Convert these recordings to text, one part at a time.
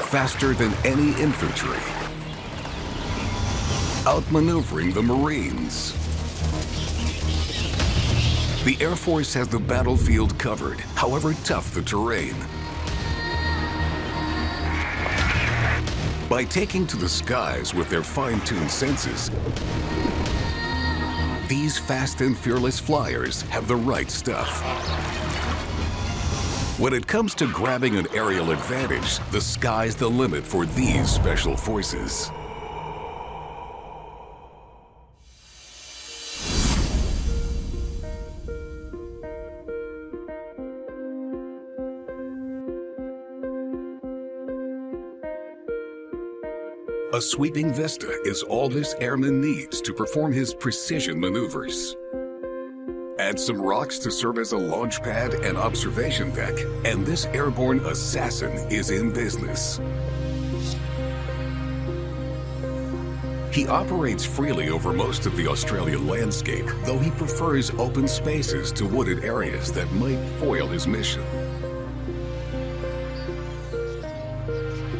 faster than any infantry, outmaneuvering the Marines. The Air Force has the battlefield covered, however tough the terrain. By taking to the skies with their fine-tuned senses, these fast and fearless flyers have the right stuff. When it comes to grabbing an aerial advantage, the sky's the limit for these special forces. A sweeping vista is all this airman needs to perform his precision maneuvers. Add some rocks to serve as a launch pad and observation deck, and this airborne assassin is in business. He operates freely over most of the Australian landscape, though he prefers open spaces to wooded areas that might foil his mission.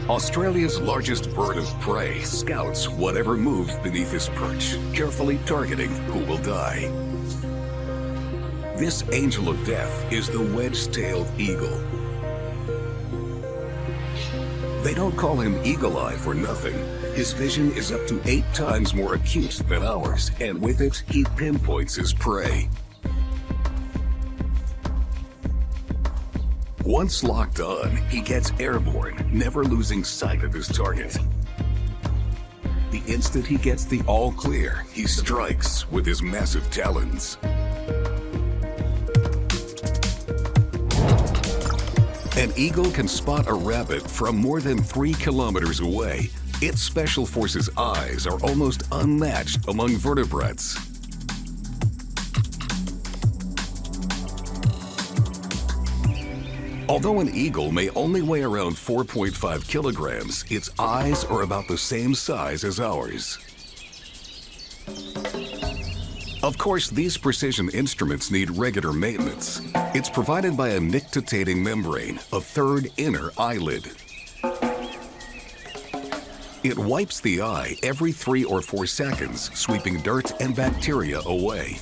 Australia's largest bird of prey scouts whatever moves beneath his perch, carefully targeting who will die. This angel of death is the wedge-tailed eagle. They don't call him Eagle Eye for nothing. His vision is up to 8 times more acute than ours, and with it, he pinpoints his prey. Once locked on, he gets airborne, never losing sight of his target. The instant he gets the all clear, he strikes with his massive talons. An eagle can spot a rabbit from more than 3 kilometers away. Its special forces' eyes are almost unmatched among vertebrates. Although an eagle may only weigh around 4.5 kilograms, its eyes are about the same size as ours. Of course, these precision instruments need regular maintenance. It's provided by a nictitating membrane, a third inner eyelid. It wipes the eye every 3 or 4 seconds, sweeping dirt and bacteria away.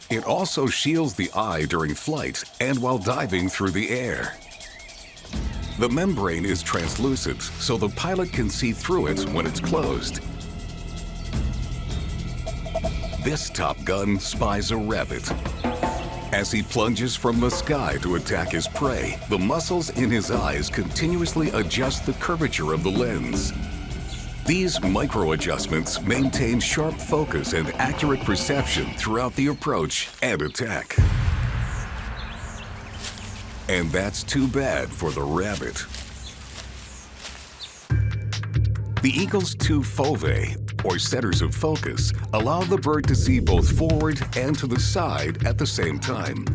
It also shields the eye during flight and while diving through the air. The membrane is translucent, so the pilot can see through it when it's closed. This Top Gun spies a rabbit. As he plunges from the sky to attack his prey, the muscles in his eyes continuously adjust the curvature of the lens. These micro-adjustments maintain sharp focus and accurate perception throughout the approach and attack. And that's too bad for the rabbit. The eagle's 2 foveae, or centers of focus, allow the bird to see both forward and to the side at the same time.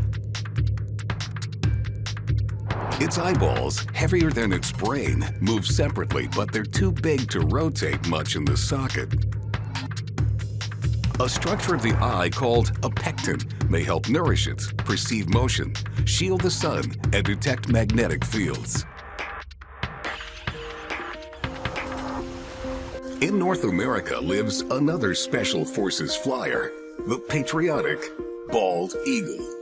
Its eyeballs, heavier than its brain, move separately, but they're too big to rotate much in the socket. A structure of the eye called a pecten may help nourish it, perceive motion, shield the sun, and detect magnetic fields. In North America lives another Special Forces flyer, the patriotic bald eagle.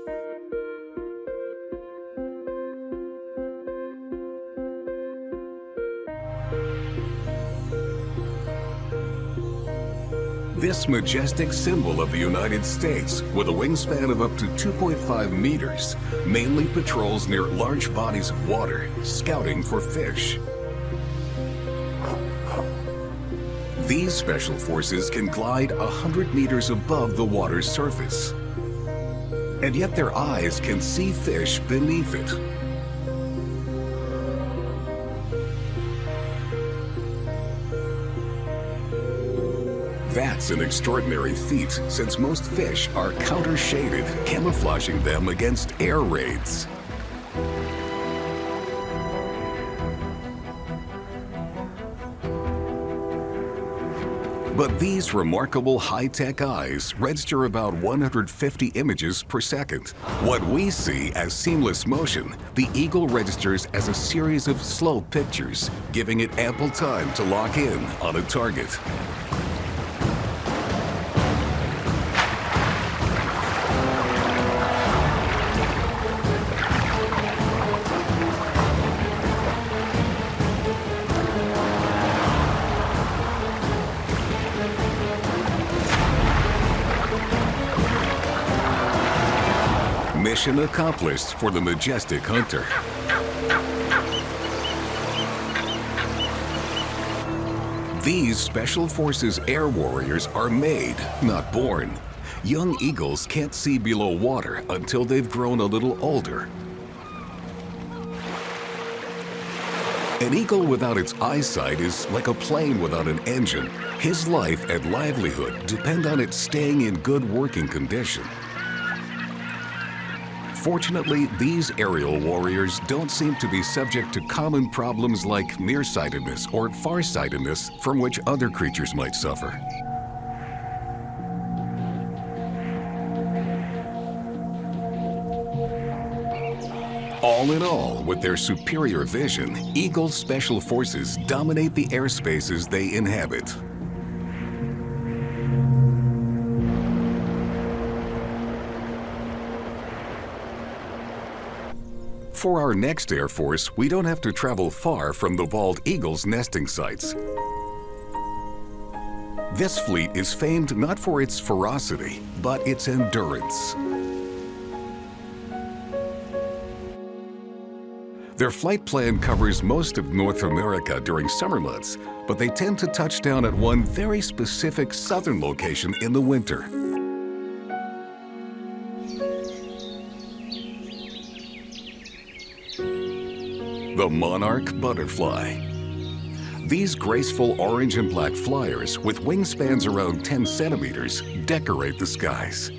This majestic symbol of the United States, with a wingspan of up to 2.5 meters, mainly patrols near large bodies of water, scouting for fish. These special forces can glide 100 meters above the water's surface. And yet their eyes can see fish beneath it. That's an extraordinary feat, since most fish are counter-shaded, camouflaging them against air raids. But these remarkable high-tech eyes register about 150 images per second. What we see as seamless motion, the eagle registers as a series of slow pictures, giving it ample time to lock in on a target. Mission accomplished for the majestic hunter. These Special Forces air warriors are made, not born. Young eagles can't see below water until they've grown a little older. An eagle without its eyesight is like a plane without an engine. His life and livelihood depend on it staying in good working condition. Fortunately, these aerial warriors don't seem to be subject to common problems like nearsightedness or farsightedness from which other creatures might suffer. All in all, with their superior vision, Eagle Special Forces dominate the airspaces they inhabit. For our next Air Force, we don't have to travel far from the bald eagle's nesting sites. This fleet is famed not for its ferocity, but its endurance. Their flight plan covers most of North America during summer months, but they tend to touch down at one very specific southern location in the winter. The monarch butterfly. These graceful orange and black flyers with wingspans around 10 centimeters decorate the skies.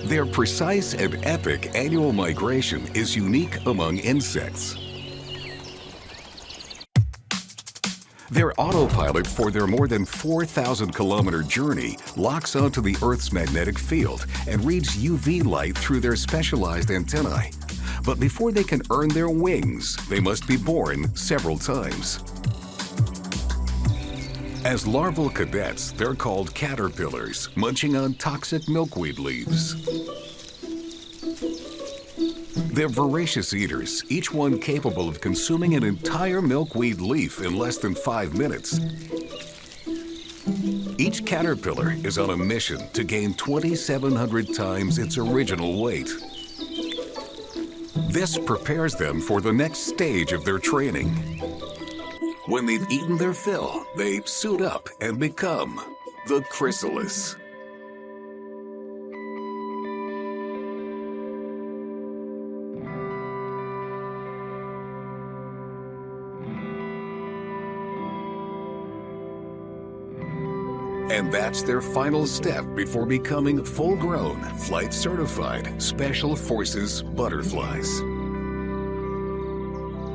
Their precise and epic annual migration is unique among insects. Their autopilot for their more than 4,000-kilometer journey locks onto the Earth's magnetic field and reads UV light through their specialized antennae. But before they can earn their wings, they must be born several times. As larval cadets, they're called caterpillars, munching on toxic milkweed leaves. They're voracious eaters, each one capable of consuming an entire milkweed leaf in less than 5 minutes. Each caterpillar is on a mission to gain 2,700 times its original weight. This prepares them for the next stage of their training. When they've eaten their fill, they suit up and become the chrysalis. And that's their final step before becoming full-grown, flight-certified Special Forces butterflies.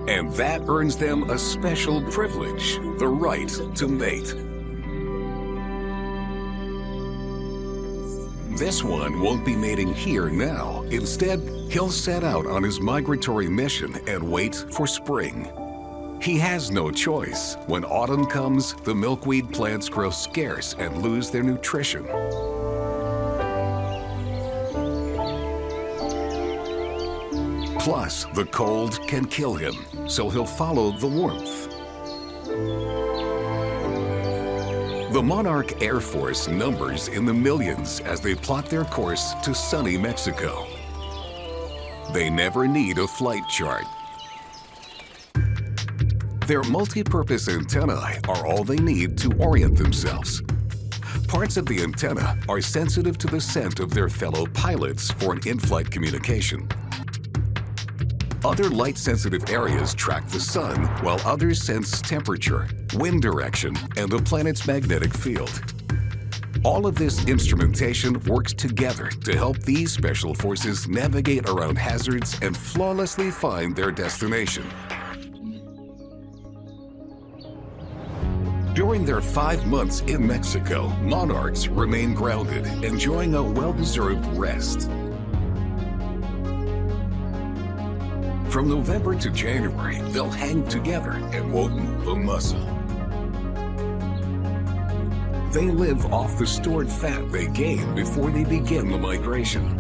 And that earns them a special privilege, the right to mate. This one won't be mating here now. Instead, he'll set out on his migratory mission and wait for spring. He has no choice. When autumn comes, the milkweed plants grow scarce and lose their nutrition. Plus, the cold can kill him, so he'll follow the warmth. The Monarch Air Force numbers in the millions as they plot their course to sunny Mexico. They never need a flight chart. Their multi-purpose antennae are all they need to orient themselves. Parts of the antenna are sensitive to the scent of their fellow pilots for an in-flight communication. Other light-sensitive areas track the sun, while others sense temperature, wind direction, and the planet's magnetic field. All of this instrumentation works together to help these special forces navigate around hazards and flawlessly find their destination. During their 5 months in Mexico, monarchs remain grounded, enjoying a well-deserved rest. From November to January, they'll hang together and won't move a muscle. They live off the stored fat they gain before they begin the migration.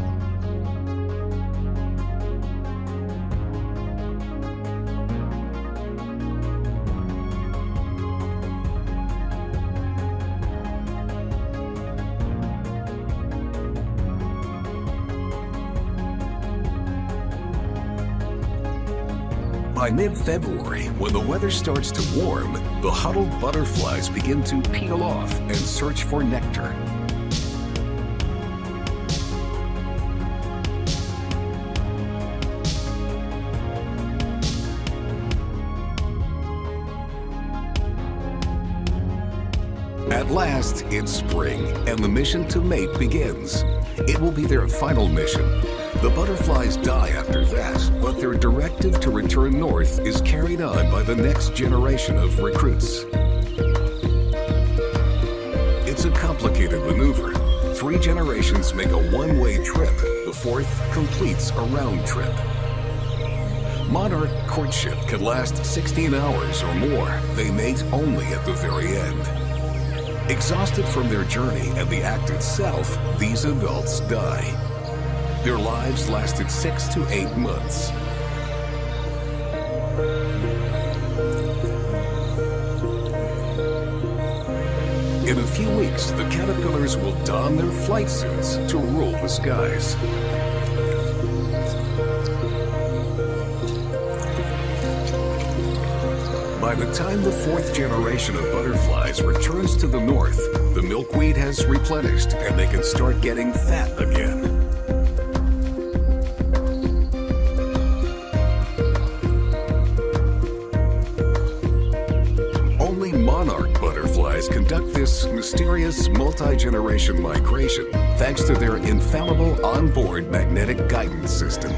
By mid-February, when the weather starts to warm, the huddled butterflies begin to peel off and search for nectar. At last, it's spring, and the mission to mate begins. It will be their final mission. The butterflies die after that, but their directive to return north is carried on by the next generation of recruits. It's a complicated maneuver. 3 generations make a one-way trip. The 4th completes a round trip. Monarch courtship can last 16 hours or more. They mate only at the very end. Exhausted from their journey and the act itself, these adults die. Their lives lasted 6 to 8 months. In a few weeks, the caterpillars will don their flight suits to rule the skies. By the time the 4th generation of butterflies returns to the north, the milkweed has replenished and they can start getting fat again. Conduct this mysterious multi-generation migration thanks to their infallible onboard magnetic guidance system.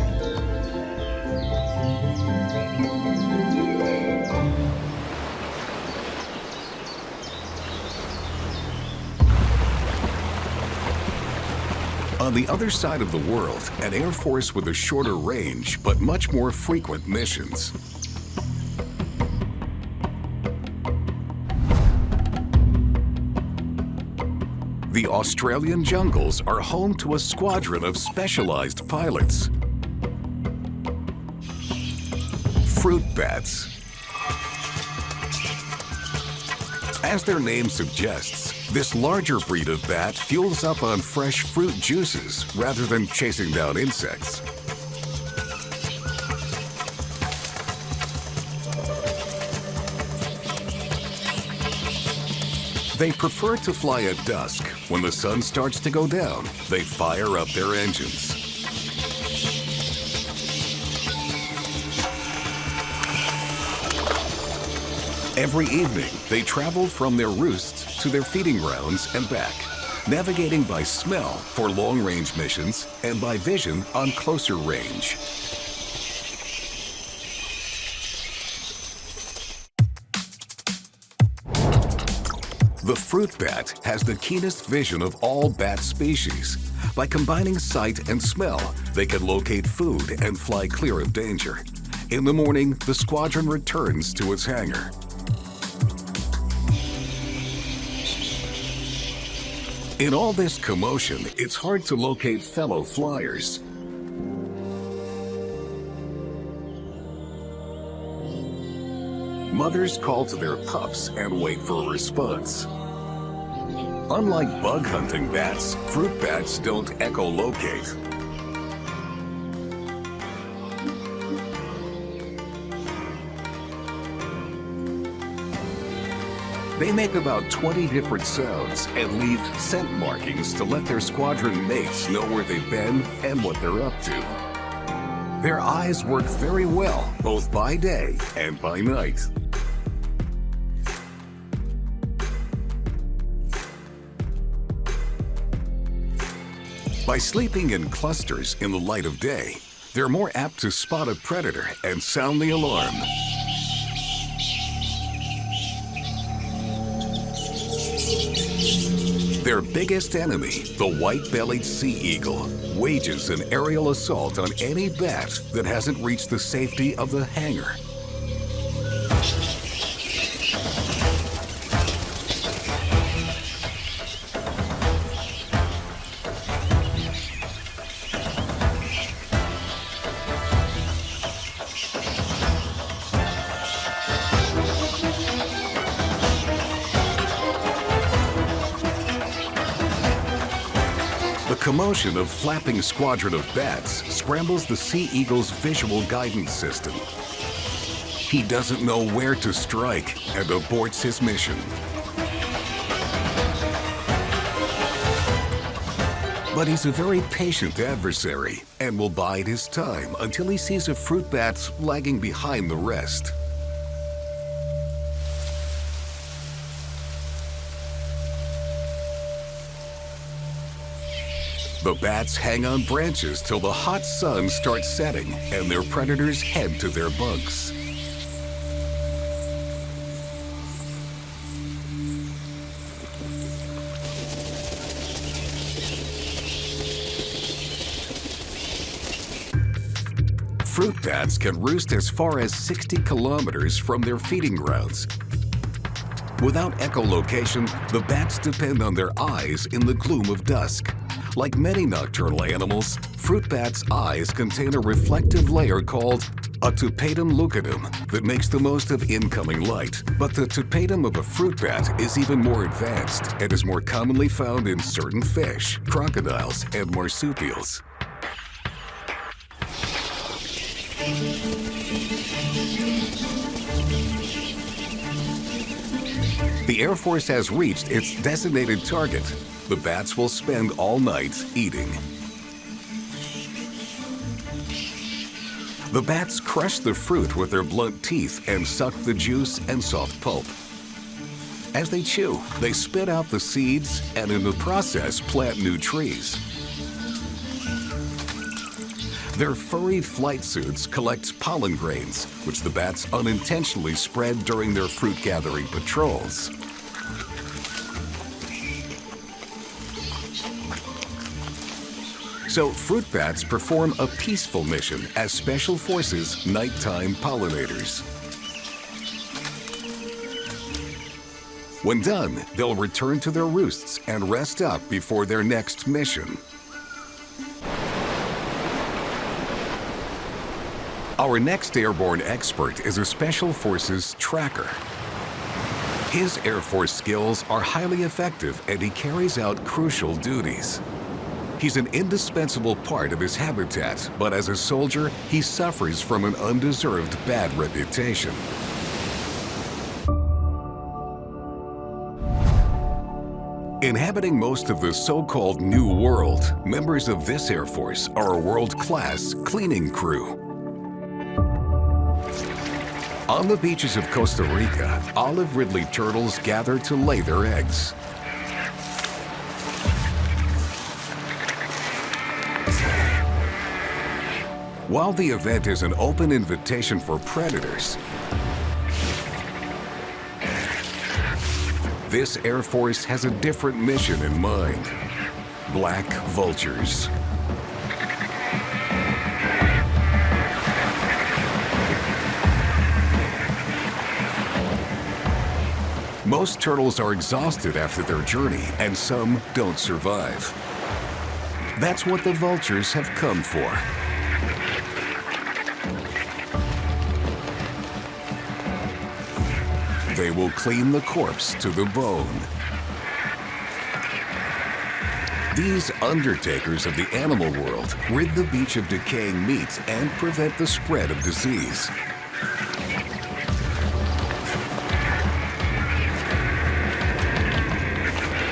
On the other side of the world, an air force with a shorter range but much more frequent missions. The Australian jungles are home to a squadron of specialized pilots. Fruit bats. As their name suggests, this larger breed of bat fuels up on fresh fruit juices rather than chasing down insects. They prefer to fly at dusk. When the sun starts to go down, they fire up their engines. Every evening, they travel from their roosts to their feeding grounds and back, navigating by smell for long-range missions and by vision on closer range. The fruit bat has the keenest vision of all bat species. By combining sight and smell, they can locate food and fly clear of danger. In the morning, the squadron returns to its hangar. In all this commotion, it's hard to locate fellow flyers. Mothers call to their pups and wait for a response. Unlike bug hunting bats, fruit bats don't echolocate. They make about 20 different sounds and leave scent markings to let their squadron mates know where they've been and what they're up to. Their eyes work very well, both by day and by night. By sleeping in clusters in the light of day, they're more apt to spot a predator and sound the alarm. Their biggest enemy, the white-bellied sea eagle, wages an aerial assault on any bat that hasn't reached the safety of the hangar. The commotion of flapping squadron of bats scrambles the sea eagle's visual guidance system. He doesn't know where to strike and aborts his mission. But he's a very patient adversary and will bide his time until he sees a fruit bat lagging behind the rest. The bats hang on branches till the hot sun starts setting and their predators head to their bunks. Fruit bats can roost as far as 60 kilometers from their feeding grounds. Without echolocation, the bats depend on their eyes in the gloom of dusk. Like many nocturnal animals, fruit bats' eyes contain a reflective layer called a tapetum lucidum that makes the most of incoming light. But the tapetum of a fruit bat is even more advanced and is more commonly found in certain fish, crocodiles, and marsupials. The Air Force has reached its designated target. The bats will spend all night eating. The bats crush the fruit with their blunt teeth and suck the juice and soft pulp. As they chew, they spit out the seeds and in the process plant new trees. Their furry flight suits collect pollen grains, which the bats unintentionally spread during their fruit-gathering patrols. So fruit bats perform a peaceful mission as special forces nighttime pollinators. When done, they'll return to their roosts and rest up before their next mission. Our next airborne expert is a Special Forces tracker. His Air Force skills are highly effective and he carries out crucial duties. He's an indispensable part of his habitat, but as a soldier, he suffers from an undeserved bad reputation. Inhabiting most of the so-called New World, members of this Air Force are a world-class cleaning crew. On the beaches of Costa Rica, olive ridley turtles gather to lay their eggs. While the event is an open invitation for predators, this Air Force has a different mission in mind: black vultures. Most turtles are exhausted after their journey, and some don't survive. That's what the vultures have come for. They will clean the corpse to the bone. These undertakers of the animal world rid the beach of decaying meat and prevent the spread of disease.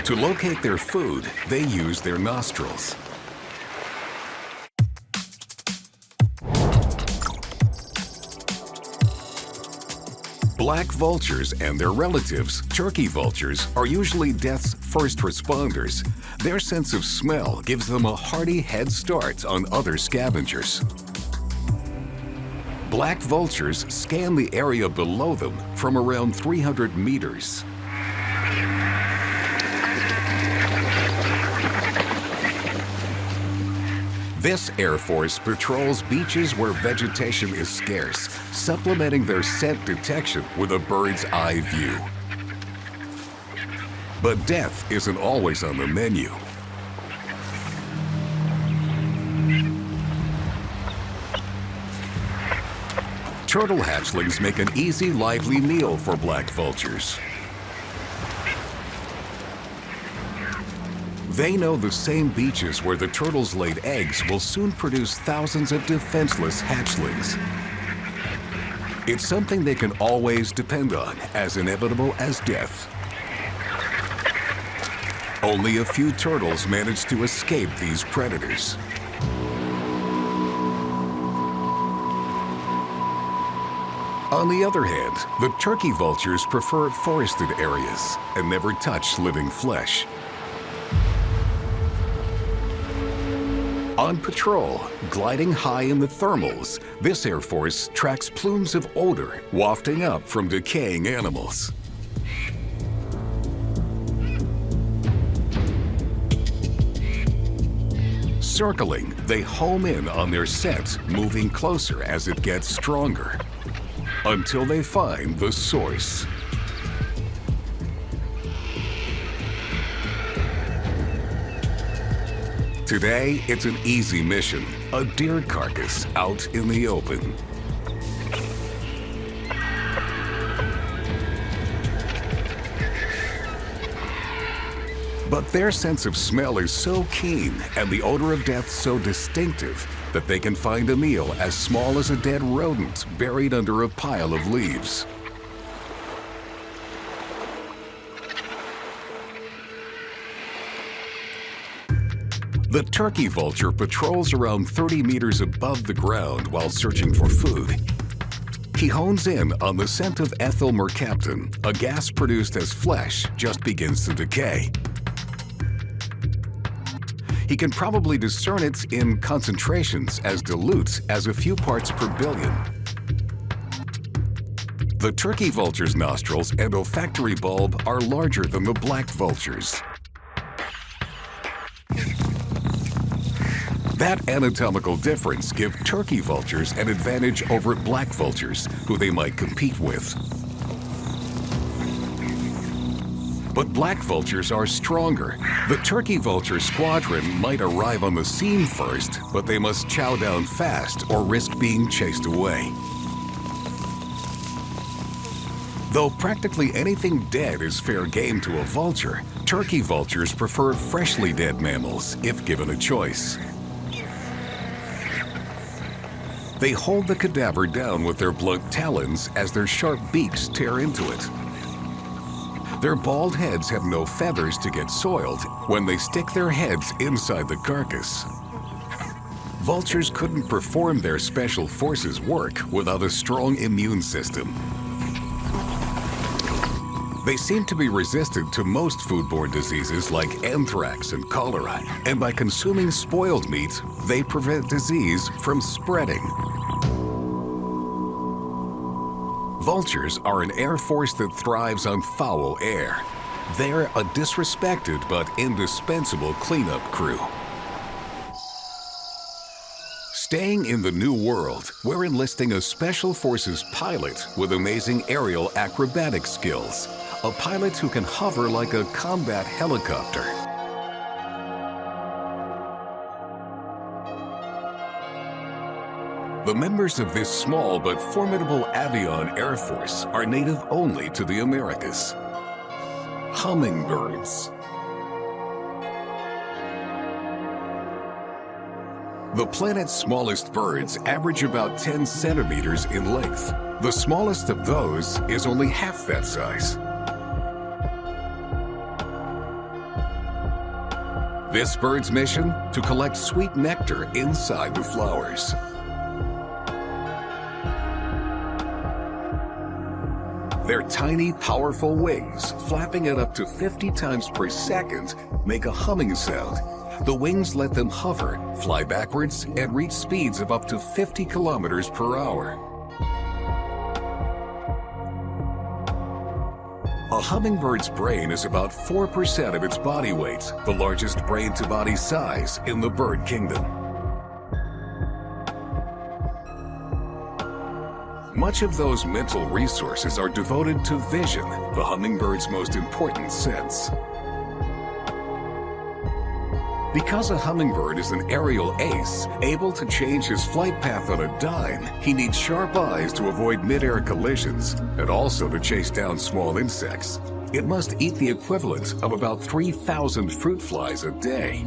To locate their food, they use their nostrils. Black vultures and their relatives, turkey vultures, are usually death's first responders. Their sense of smell gives them a hearty head start on other scavengers. Black vultures scan the area below them from around 300 meters. This Air Force patrols beaches where vegetation is scarce, supplementing their scent detection with a bird's eye view. But death isn't always on the menu. Turtle hatchlings make an easy, lively meal for black vultures. They know the same beaches where the turtles laid eggs will soon produce thousands of defenseless hatchlings. It's something they can always depend on, as inevitable as death. Only a few turtles manage to escape these predators. On the other hand, the turkey vultures prefer forested areas and never touch living flesh. On patrol, gliding high in the thermals, this Air Force tracks plumes of odor wafting up from decaying animals. Circling, they home in on their scent, moving closer as it gets stronger, until they find the source. Today, it's an easy mission, a deer carcass out in the open. But their sense of smell is so keen and the odor of death so distinctive that they can find a meal as small as a dead rodent buried under a pile of leaves. The turkey vulture patrols around 30 meters above the ground while searching for food. He hones in on the scent of ethyl mercaptan, a gas produced as flesh just begins to decay. He can probably discern it in concentrations as dilute as a few parts per billion. The turkey vulture's nostrils and olfactory bulb are larger than the black vulture's. That anatomical difference gives turkey vultures an advantage over black vultures, who they might compete with. But black vultures are stronger. The turkey vulture squadron might arrive on the scene first, but they must chow down fast or risk being chased away. Though practically anything dead is fair game to a vulture, turkey vultures prefer freshly dead mammals if given a choice. They hold the cadaver down with their blunt talons as their sharp beaks tear into it. Their bald heads have no feathers to get soiled when they stick their heads inside the carcass. Vultures couldn't perform their special forces work without a strong immune system. They seem to be resistant to most foodborne diseases like anthrax and cholera, and by consuming spoiled meat, they prevent disease from spreading. Vultures are an air force that thrives on foul air. They're a disrespected but indispensable cleanup crew. Staying in the New World, we're enlisting a Special Forces pilot with amazing aerial acrobatic skills. A pilot who can hover like a combat helicopter. The members of this small but formidable avian air force are native only to the Americas. Hummingbirds. The planet's smallest birds average about 10 centimeters in length. The smallest of those is only half that size. This bird's mission? To collect sweet nectar inside the flowers. Their tiny, powerful wings, flapping at up to 50 times per second, make a humming sound. The wings let them hover, fly backwards, and reach speeds of up to 50 kilometers per hour. A hummingbird's brain is about 4% of its body weight, the largest brain-to-body size in the bird kingdom. Much of those mental resources are devoted to vision, the hummingbird's most important sense. Because a hummingbird is an aerial ace, able to change his flight path on a dime, he needs sharp eyes to avoid mid-air collisions and also to chase down small insects. It must eat the equivalent of about 3,000 fruit flies a day.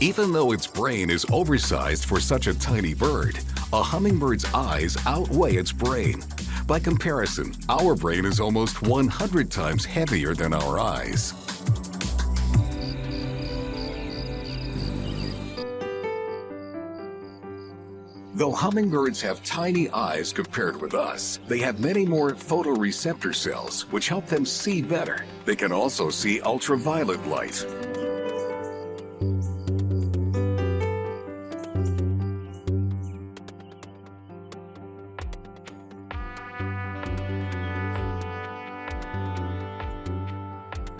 Even though its brain is oversized for such a tiny bird, a hummingbird's eyes outweigh its brain. By comparison, our brain is almost 100 times heavier than our eyes. Though hummingbirds have tiny eyes compared with us, they have many more photoreceptor cells, which help them see better. They can also see ultraviolet light.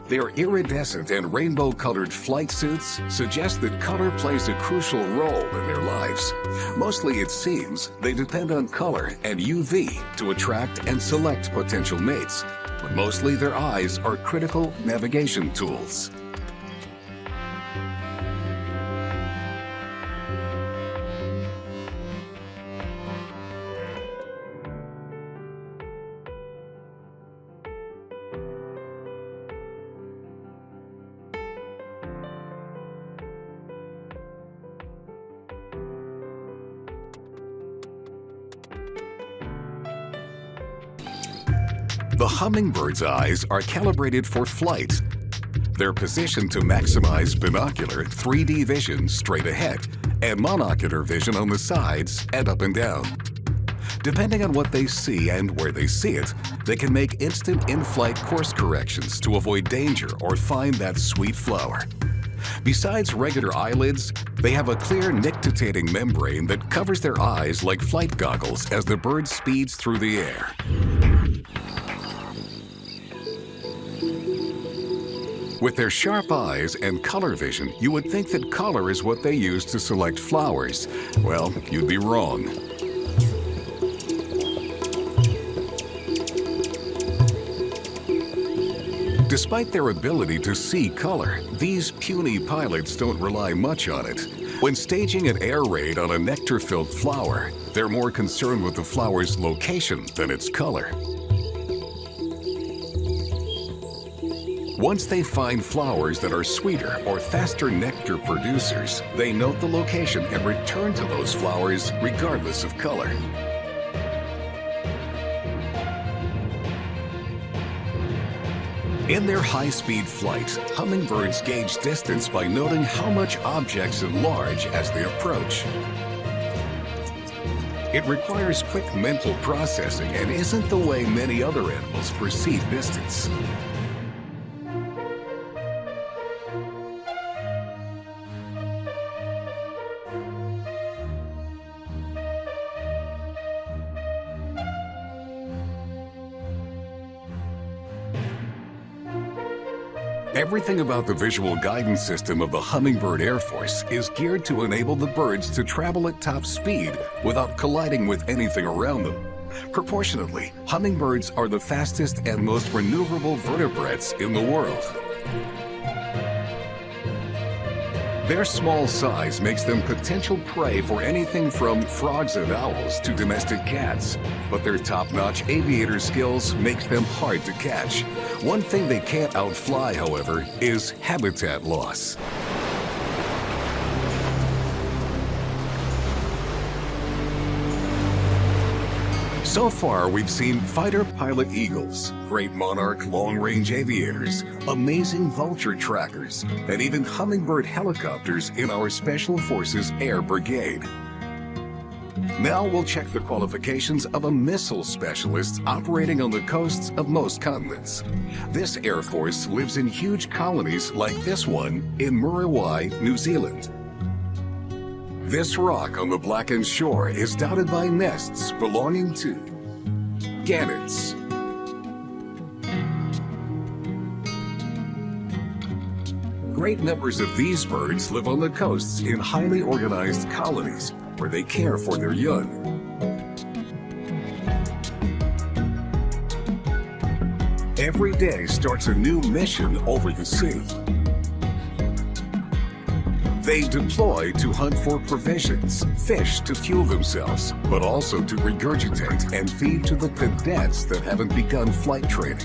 Their iridescent and rainbow-colored flight suits suggest that color plays a crucial role in their lives. Mostly, it seems, they depend on color and UV to attract and select potential mates, but mostly their eyes are critical navigation tools. The hummingbird's eyes are calibrated for flight. They're positioned to maximize binocular 3D vision straight ahead and monocular vision on the sides and up and down. Depending on what they see and where they see it, they can make instant in-flight course corrections to avoid danger or find that sweet flower. Besides regular eyelids, they have a clear nictitating membrane that covers their eyes like flight goggles as the bird speeds through the air. With their sharp eyes and color vision, you would think that color is what they use to select flowers. Well, you'd be wrong. Despite their ability to see color, these puny pilots don't rely much on it. When staging an air raid on a nectar-filled flower, they're more concerned with the flower's location than its color. Once they find flowers that are sweeter or faster nectar producers, they note the location and return to those flowers regardless of color. In their high-speed flight, hummingbirds gauge distance by noting how much objects enlarge as they approach. It requires quick mental processing and isn't the way many other animals perceive distance. Everything about the visual guidance system of the Hummingbird Air Force is geared to enable the birds to travel at top speed without colliding with anything around them. Proportionately, hummingbirds are the fastest and most maneuverable vertebrates in the world. Their small size makes them potential prey for anything from frogs and owls to domestic cats. But their top-notch aviator skills makes them hard to catch. One thing they can't outfly, however, is habitat loss. So far, we've seen fighter pilot eagles, great monarch long-range aviators, amazing vulture trackers, and even hummingbird helicopters in our Special Forces Air Brigade. Now we'll check the qualifications of a missile specialist operating on the coasts of most continents. This Air Force lives in huge colonies like this one in Muriwai, New Zealand. This rock on the blackened shore is dotted by nests belonging to gannets. Great numbers of these birds live on the coasts in highly organized colonies where they care for their young. Every day starts a new mission over the sea. They deploy to hunt for provisions, fish to fuel themselves, but also to regurgitate and feed to the cadets that haven't begun flight training.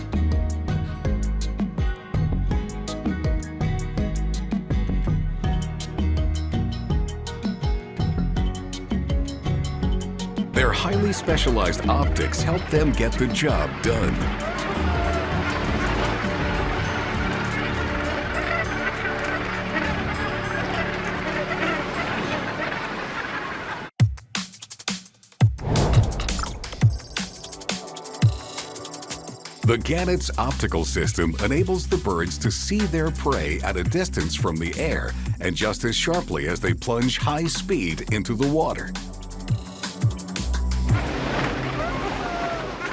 Their highly specialized optics help them get the job done. The gannet's optical system enables the birds to see their prey at a distance from the air and just as sharply as they plunge high speed into the water.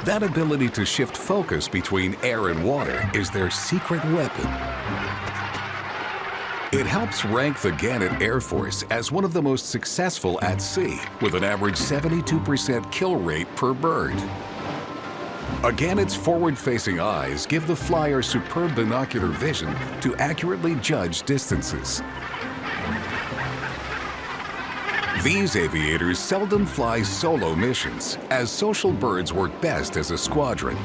That ability to shift focus between air and water is their secret weapon. It helps rank the Gannet Air Force as one of the most successful at sea, with an average 72% kill rate per bird. A gannet's forward-facing eyes give the flyer superb binocular vision to accurately judge distances. These aviators seldom fly solo missions, as social birds work best as a squadron.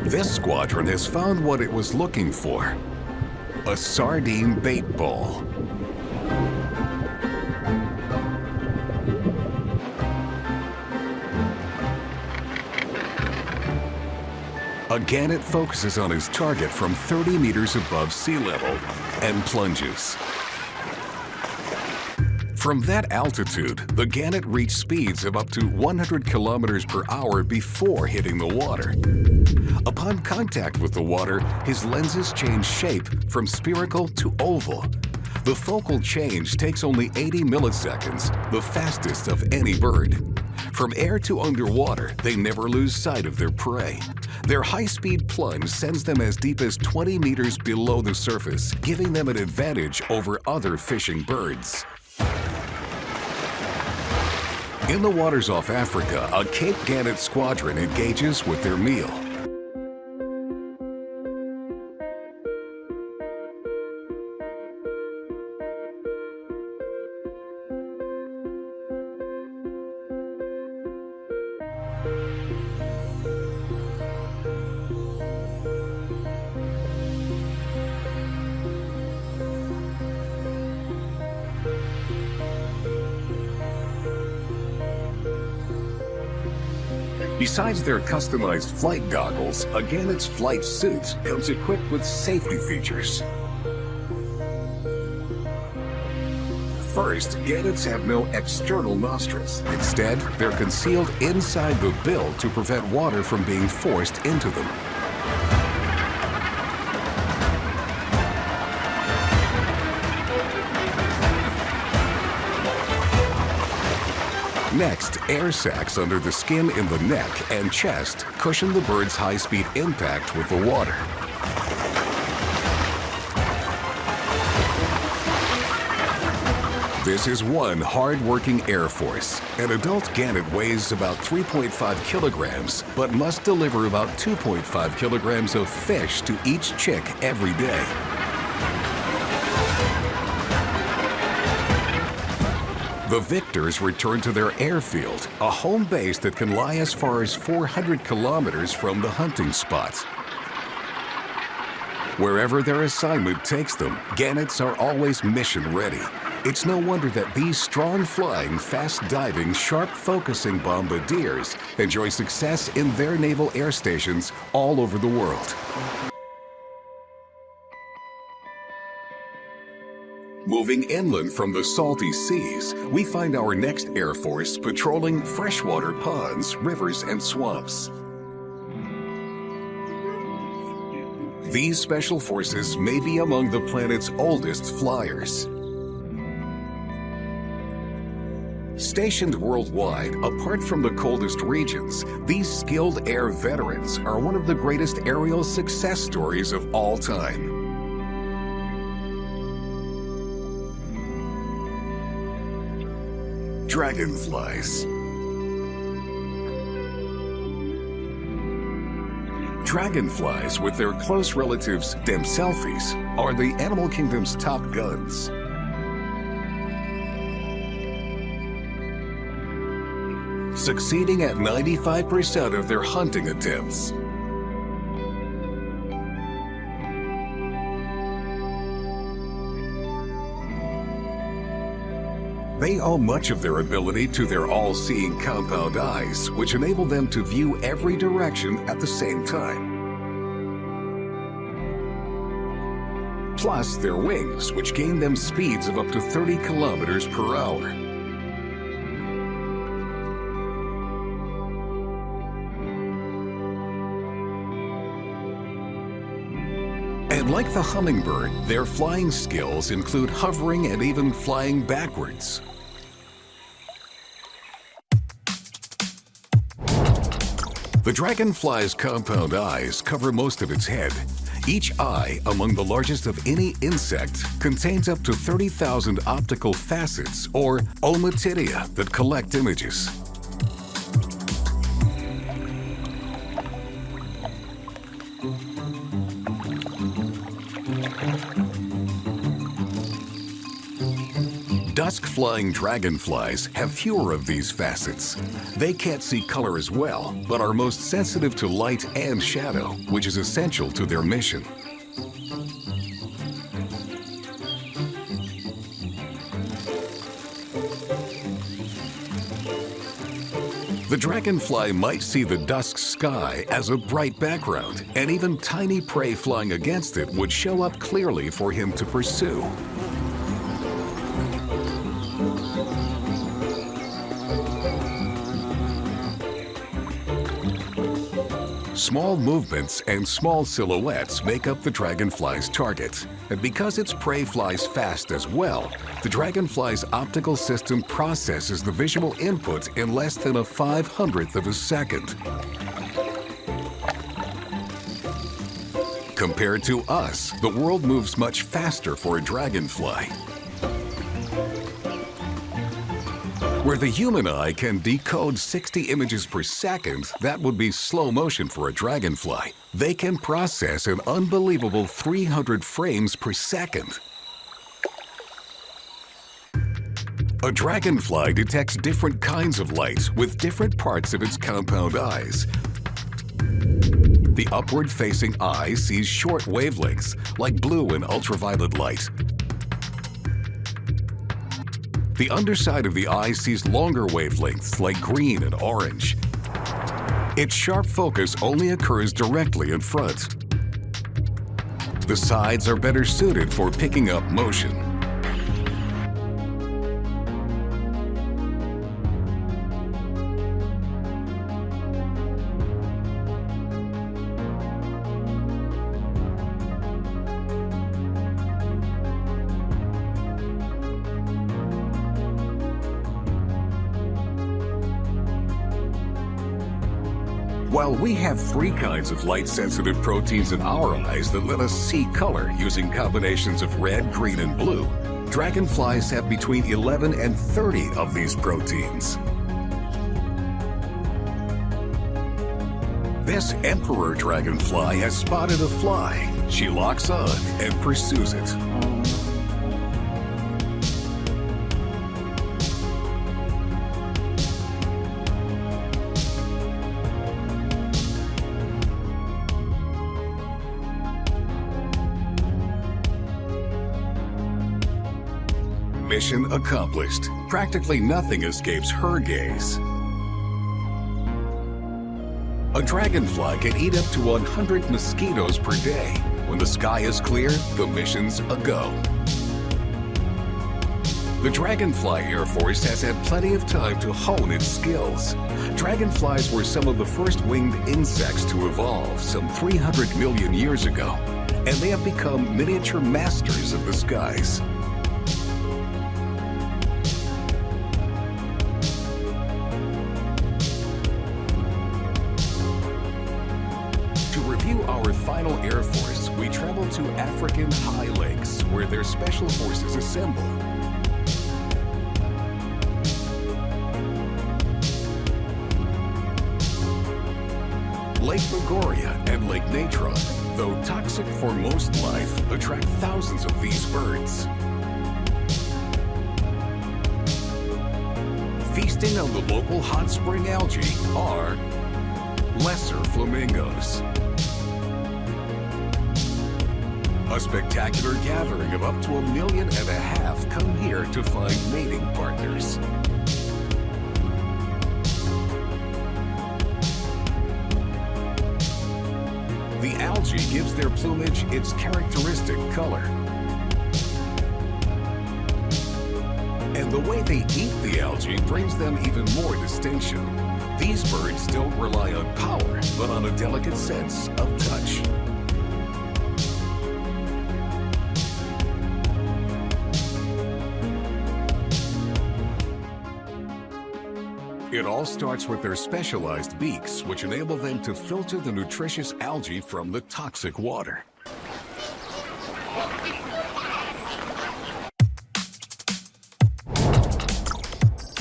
This squadron has found what it was looking for: a sardine bait ball. A gannet focuses on his target from 30 meters above sea level and plunges. From that altitude, the gannet reached speeds of up to 100 kilometers per hour before hitting the water. Upon contact with the water, his lenses change shape from spherical to oval. The focal change takes only 80 milliseconds, the fastest of any bird. From air to underwater, they never lose sight of their prey. Their high-speed plunge sends them as deep as 20 meters below the surface, giving them an advantage over other fishing birds. In the waters off Africa, a Cape Gannet squadron engages with their meal. Besides their customized flight goggles, a gannet's flight suit comes equipped with safety features. First, gannets have no external nostrils. Instead, they're concealed inside the bill to prevent water from being forced into them. Next, air sacs under the skin in the neck and chest cushion the bird's high-speed impact with the water. This is one hard-working Air Force. An adult gannet weighs about 3.5 kilograms, but must deliver about 2.5 kilograms of fish to each chick every day. The victors return to their airfield, a home base that can lie as far as 400 kilometers from the hunting spot. Wherever their assignment takes them, gannets are always mission ready. It's no wonder that these strong-flying, fast-diving, sharp-focusing bombardiers enjoy success in their naval air stations all over the world. Moving inland from the salty seas, we find our next Air Force patrolling freshwater ponds, rivers, and swamps. These special forces may be among the planet's oldest flyers. Stationed worldwide, apart from the coldest regions, these skilled air veterans are one of the greatest aerial success stories of all time. Dragonflies. Dragonflies, with their close relatives, Demselfis, are the animal kingdom's top guns. Succeeding at 95% of their hunting attempts. They owe much of their ability to their all-seeing compound eyes, which enable them to view every direction at the same time. Plus their wings, which gain them speeds of up to 30 kilometers per hour. And like the hummingbird, their flying skills include hovering and even flying backwards. The dragonfly's compound eyes cover most of its head. Each eye, among the largest of any insect, contains up to 30,000 optical facets, or ommatidia, that collect images. Dusk-flying dragonflies have fewer of these facets. They can't see color as well, but are most sensitive to light and shadow, which is essential to their mission. The dragonfly might see the dusk sky as a bright background, and even tiny prey flying against it would show up clearly for him to pursue. Small movements and small silhouettes make up the dragonfly's target. And because its prey flies fast as well, the dragonfly's optical system processes the visual input in less than a 500th of a second. Compared to us, the world moves much faster for a dragonfly. Where the human eye can decode 60 images per second, that would be slow motion for a dragonfly. They can process an unbelievable 300 frames per second. A dragonfly detects different kinds of light with different parts of its compound eyes. The upward-facing eye sees short wavelengths, like blue and ultraviolet light. The underside of the eye sees longer wavelengths like green and orange. Its sharp focus only occurs directly in front. The sides are better suited for picking up motion. While we have 3 kinds of light-sensitive proteins in our eyes that let us see color using combinations of red, green, and blue, dragonflies have between 11 and 30 of these proteins. This emperor dragonfly has spotted a fly. She locks on and pursues it. Mission accomplished. Practically nothing escapes her gaze. A dragonfly can eat up to 100 mosquitoes per day. When the sky is clear, the mission's a go. The Dragonfly Air Force has had plenty of time to hone its skills. Dragonflies were some of the first winged insects to evolve some 300 million years ago, and they have become miniature masters of the skies. To review our final Air Force, we travel to African high lakes, where their special forces assemble. Lake Bogoria and Lake Natron, though toxic for most life, attract thousands of these birds. Feasting on the local hot spring algae are lesser flamingos. A spectacular gathering of up to 1.5 million come here to find mating partners. The algae gives their plumage its characteristic color. And the way they eat the algae brings them even more distinction. These birds don't rely on power, but on a delicate sense of touch. It all starts with their specialized beaks, which enable them to filter the nutritious algae from the toxic water.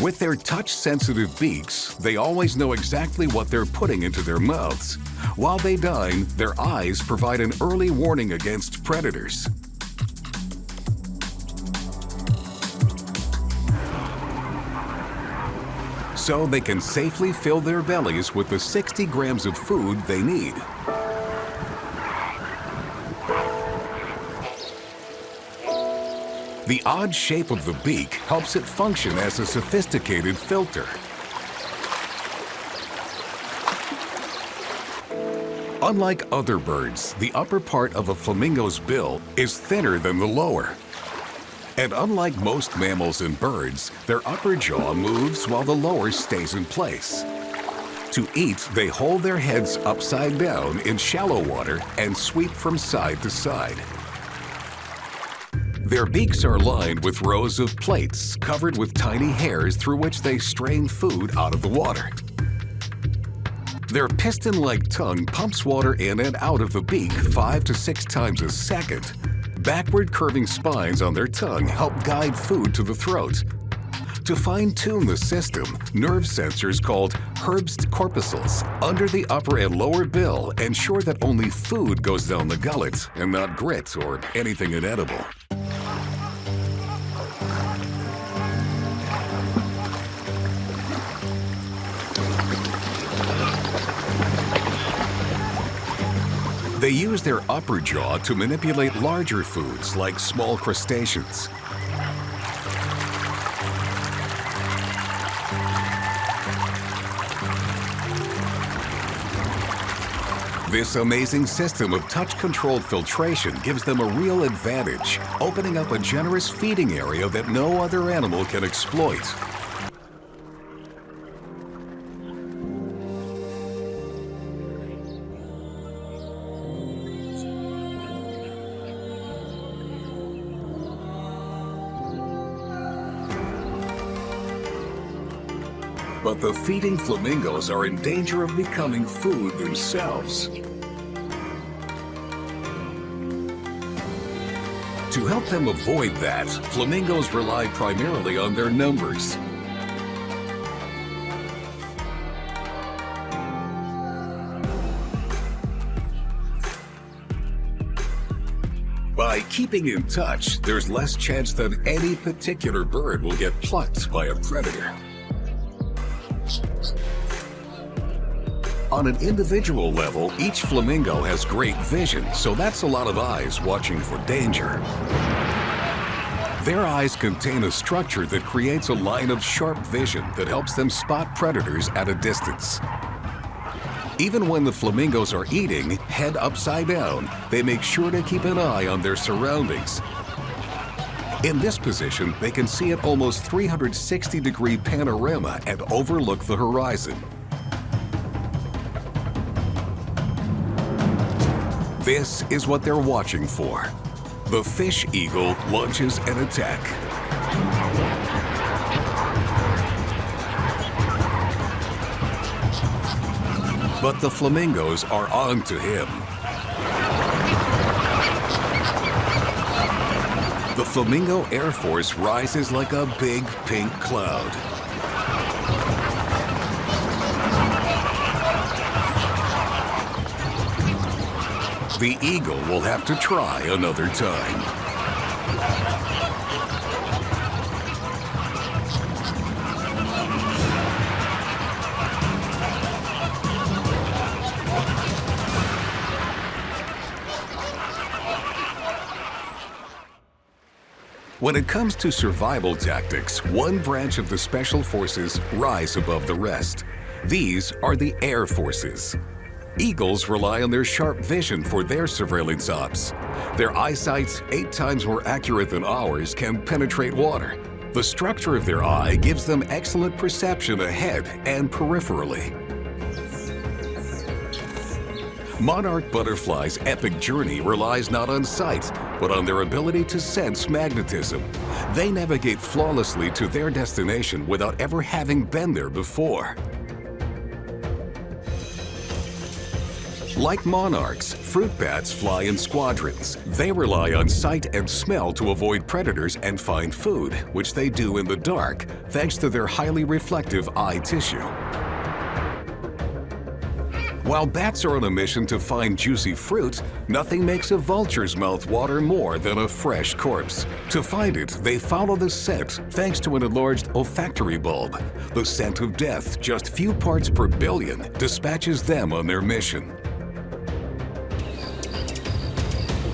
With their touch-sensitive beaks, they always know exactly what they're putting into their mouths. While they dine, their eyes provide an early warning against predators. So they can safely fill their bellies with the 60 grams of food they need. The odd shape of the beak helps it function as a sophisticated filter. Unlike other birds, the upper part of a flamingo's bill is thinner than the lower. And unlike most mammals and birds, their upper jaw moves while the lower stays in place. To eat, they hold their heads upside down in shallow water and sweep from side to side. Their beaks are lined with rows of plates covered with tiny hairs through which they strain food out of the water. Their piston-like tongue pumps water in and out of the beak 5 to 6 times a second. Backward curving spines on their tongue help guide food to the throat. To fine-tune the system, nerve sensors called Herbst corpuscles under the upper and lower bill ensure that only food goes down the gullet and not grit or anything inedible. They use their upper jaw to manipulate larger foods like small crustaceans. This amazing system of touch-controlled filtration gives them a real advantage, opening up a generous feeding area that no other animal can exploit. But the feeding flamingos are in danger of becoming food themselves. To help them avoid that, flamingos rely primarily on their numbers. By keeping in touch, there's less chance that any particular bird will get plucked by a predator. On an individual level, each flamingo has great vision, so that's a lot of eyes watching for danger. Their eyes contain a structure that creates a line of sharp vision that helps them spot predators at a distance. Even when the flamingos are eating, head upside down, they make sure to keep an eye on their surroundings. In this position, they can see an almost 360-degree panorama and overlook the horizon. This is what they're watching for. The fish eagle launches an attack. But the flamingos are on to him. The Flamingo Air Force rises like a big pink cloud. The eagle will have to try another time. When it comes to survival tactics, one branch of the Special Forces rise above the rest. These are the Air Forces. Eagles rely on their sharp vision for their surveillance ops. Their eyesight, 8 times more accurate than ours, can penetrate water. The structure of their eye gives them excellent perception ahead and peripherally. Monarch butterflies' epic journey relies not on sight, but on their ability to sense magnetism. They navigate flawlessly to their destination without ever having been there before. Like monarchs, fruit bats fly in squadrons. They rely on sight and smell to avoid predators and find food, which they do in the dark, thanks to their highly reflective eye tissue. While bats are on a mission to find juicy fruit, nothing makes a vulture's mouth water more than a fresh corpse. To find it, they follow the scent thanks to an enlarged olfactory bulb. The scent of death, just few parts per billion, dispatches them on their mission.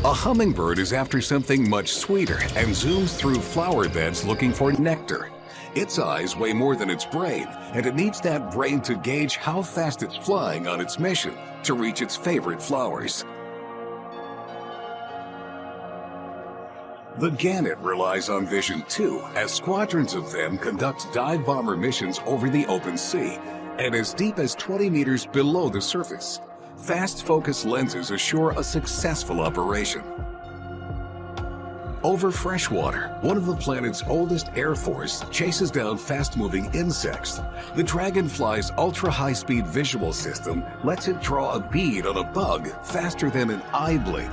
A hummingbird is after something much sweeter and zooms through flower beds looking for nectar. Its eyes weigh more than its brain, and it needs that brain to gauge how fast it's flying on its mission to reach its favorite flowers. The gannet relies on vision too, as squadrons of them conduct dive bomber missions over the open sea and as deep as 20 meters below the surface. Fast focus lenses assure a successful operation. Over freshwater, one of the planet's oldest air force chases down fast-moving insects. The dragonfly's ultra-high-speed visual system lets it draw a bead on a bug faster than an eye blink.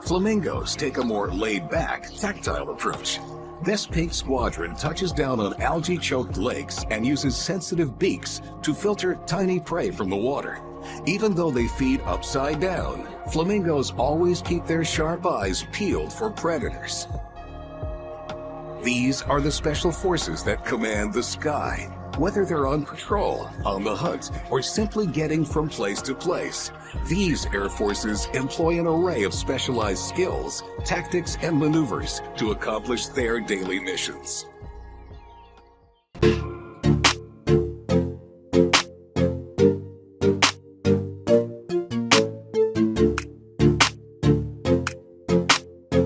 Flamingos take a more laid-back, tactile approach. This pink squadron touches down on algae-choked lakes and uses sensitive beaks to filter tiny prey from the water. Even though they feed upside down, flamingos always keep their sharp eyes peeled for predators. These are the special forces that command the sky. Whether they're on patrol, on the hunt, or simply getting from place to place, these air forces employ an array of specialized skills, tactics, and maneuvers to accomplish their daily missions.